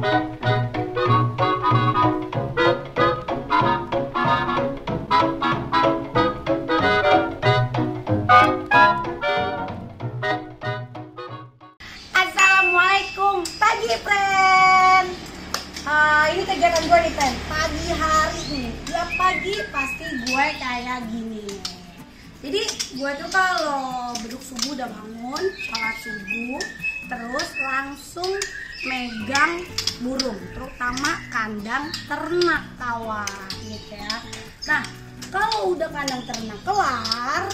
Assalamualaikum pagi friend. Ini kegiatan gue nih friend. Pagi hari nih, tiap pagi pasti gue kayak gini. Jadi gue tuh kalau beduk subuh udah bangun, sholat subuh, terus langsung megang burung, terutama kandang ternak kawan, gitu ya. Nah, kalau udah kandang ternak kelar,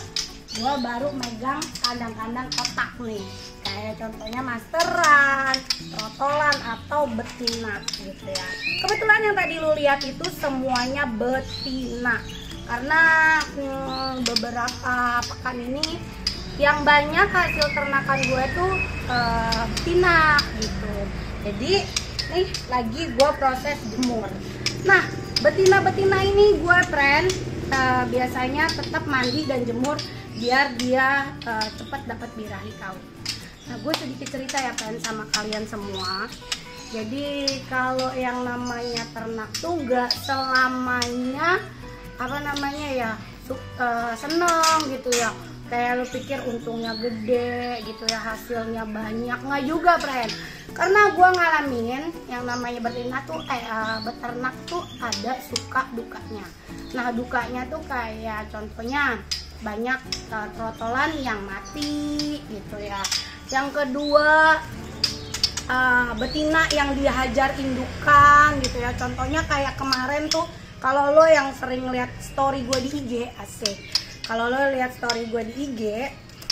gue baru megang kandang-kandang kotak nih. Kayak contohnya masteran, trotolan, atau betina gitu ya. Kebetulan yang tadi lu lihat itu semuanya betina. Karena beberapa pekan ini yang banyak hasil ternakan gue tuh betina gitu. Jadi nih lagi gue proses jemur. Nah, betina-betina ini gue friend biasanya tetap mandi dan jemur biar dia cepat dapat birahi kawin. Nah, gue sedikit cerita ya friend sama kalian semua. Jadi kalau yang namanya ternak tuh gak selamanya seneng gitu ya. Kayak lu pikir untungnya gede gitu ya, hasilnya banyak, nggak juga friend. Karena gue ngalamin yang namanya betina tuh beternak tuh ada suka dukanya. Nah, dukanya tuh kayak contohnya banyak trotolan yang mati gitu ya. Yang kedua betina yang dihajar indukan gitu ya. Contohnya kayak kemarin tuh, kalau lo yang sering lihat story gue di IG, asik. Kalau lo lihat story gue di IG,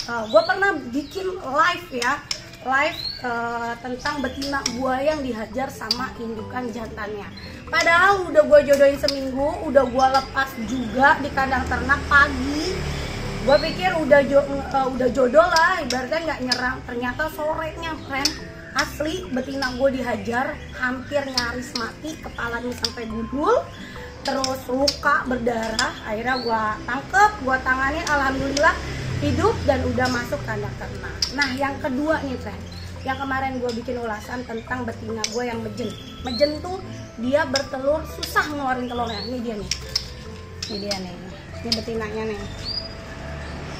gue pernah bikin live ya, tentang betina gue yang dihajar sama indukan jantannya. Padahal udah gue jodohin seminggu, udah gue lepas juga di kandang ternak pagi. Gue pikir udah jodoh lah, ibaratnya nggak nyerang. Ternyata sorenya friend, asli betina gue dihajar, hampir nyaris mati, kepalanya sampai gundul, terus luka berdarah. Akhirnya gue tangkep, gue tanganin, alhamdulillah hidup dan udah masuk kandang ternak. Nah, yang kedua nih friend, yang kemarin gue bikin ulasan tentang betina gue yang mejen. Mejen tuh dia bertelur susah ngeluarin telurnya. Ini dia nih, ini betinanya nih.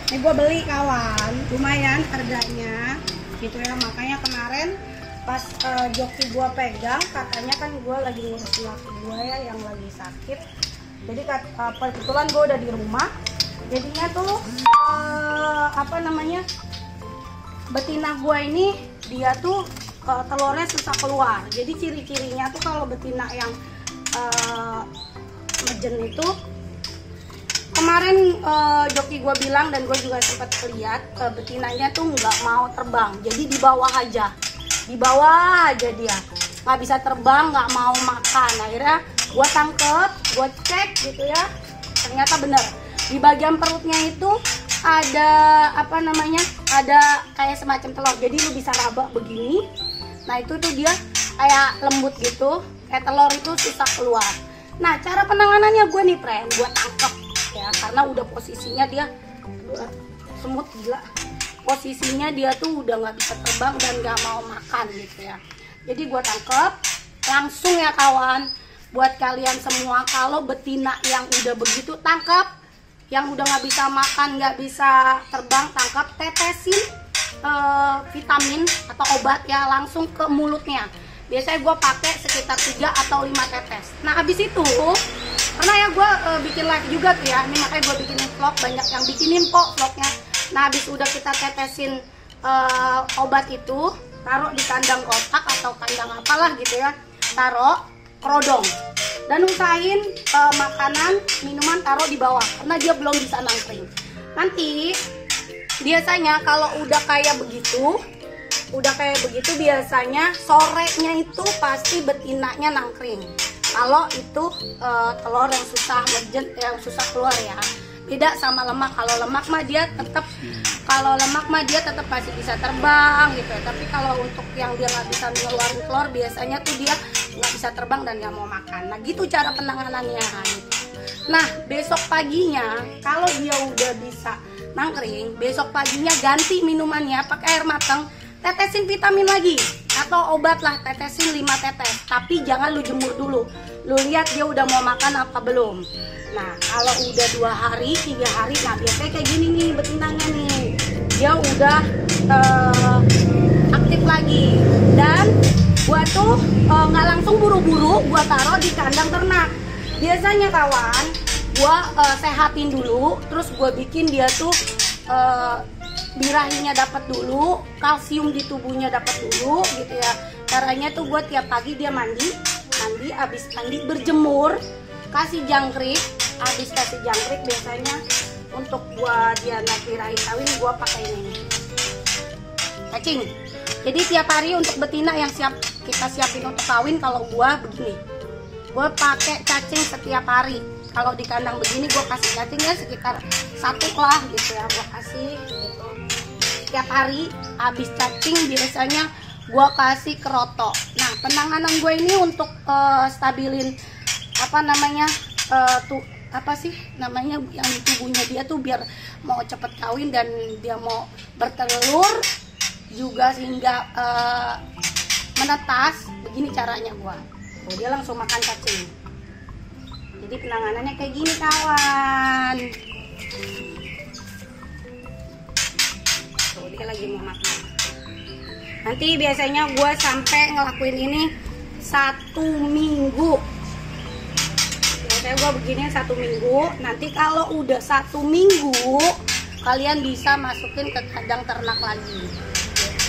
Ini gue beli kawan, lumayan harganya gitu ya. Makanya kemarin pas joki gue pegang, katanya kan gue lagi ngurus laki gue ya yang lagi sakit. Jadi kebetulan gue udah di rumah, jadinya tuh betina gue ini dia tuh telurnya susah keluar. Jadi ciri-cirinya tuh kalau betina yang mejen itu, kemarin joki gue bilang dan gue juga sempat lihat, betinanya tuh nggak mau terbang, jadi di bawah aja dia nggak bisa terbang, nggak mau makan. Akhirnya gue tangkep, gue cek gitu ya, ternyata bener di bagian perutnya itu ada ada kayak semacam telur, jadi lu bisa raba begini. Nah, itu tuh dia kayak lembut gitu, kayak telur itu susah keluar. Nah, cara penanganannya gue nih friend, gue tangkep ya, karena udah posisinya dia semut gila, posisinya dia tuh udah nggak bisa terbang dan nggak mau makan gitu ya. Jadi gue tangkep langsung ya kawan. Buat kalian semua, kalau betina yang udah begitu tangkep, yang udah nggak bisa makan, nggak bisa terbang, tangkap, tetesin vitamin atau obat ya langsung ke mulutnya. Biasanya gue pakai sekitar 3 atau 5 tetes. Nah, habis itu karena ya gue bikin live juga tuh ya, ini makanya gue bikinin vlog, banyak yang bikinin kok vlognya. Nah, habis udah kita tetesin obat itu, taruh di kandang kotak atau kandang apalah gitu ya, taruh kerodong, dan usahain makanan minuman taruh di bawah karena dia belum bisa nangkring. Nanti biasanya kalau udah kayak begitu biasanya sorenya itu pasti betinanya nangkring. Kalau itu telur yang susah keluar ya. Beda sama lemak. Kalau lemak mah dia tetap pasti bisa terbang gitu ya. Tapi kalau untuk yang dia nggak bisa ngeluarin telur, biasanya tuh dia nggak bisa terbang dan nggak mau makan. Nah, gitu cara penanganannya. Nah, besok paginya kalau dia udah bisa nangkring, besok paginya ganti minumannya pakai air matang, tetesin vitamin lagi atau obat lah, tetesin 5 tetes. Tapi jangan lu jemur dulu. Lu lihat dia udah mau makan apa belum. Nah kalau udah 2 hari 3 hari, nah biasanya kayak gini nih betinanya nih, dia udah aktif lagi. Dan gua tuh nggak langsung buru-buru gua taruh di kandang ternak. Biasanya kawan, gua sehatin dulu, terus gua bikin dia tuh birahinya dapat dulu, kalsium di tubuhnya dapat dulu gitu ya. Caranya tuh gue tiap pagi dia mandi, abis mandi berjemur, kasih jangkrik. Abis kasih jangkrik biasanya untuk gua dia naik birahi kawin, gua pakai ini cacing. Jadi tiap hari untuk betina yang kita siapin untuk kawin, kalau gua begini, gua pakai cacing setiap hari. Kalau di kandang begini gua kasih cacingnya sekitar 1 lah gitu ya, gua kasih gitu. Setiap hari habis cacing biasanya gua kasih keroto. Nah penanganan gue ini untuk stabilin apa namanya tuh apa sih namanya yang di tubuhnya dia tuh, biar mau cepet kawin dan dia mau bertelur juga sehingga menetas. Begini caranya gua. Oh, dia langsung makan cacing. Jadi penanganannya kayak gini kawan. Tuh dia lagi mau makan. Nanti biasanya gua sampai ngelakuin ini 1 minggu. Biasanya gue begini 1 minggu. Nanti kalau udah 1 minggu, kalian bisa masukin ke kandang ternak lagi.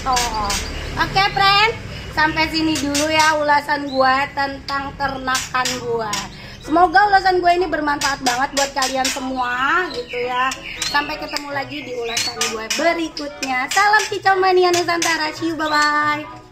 Oh, oke friend, sampai sini dulu ya ulasan gue tentang ternakan gue. Semoga ulasan gue ini bermanfaat banget buat kalian semua gitu ya. Sampai ketemu lagi di ulasan gue berikutnya. Salam kicau mania Nusantara, see you, bye bye.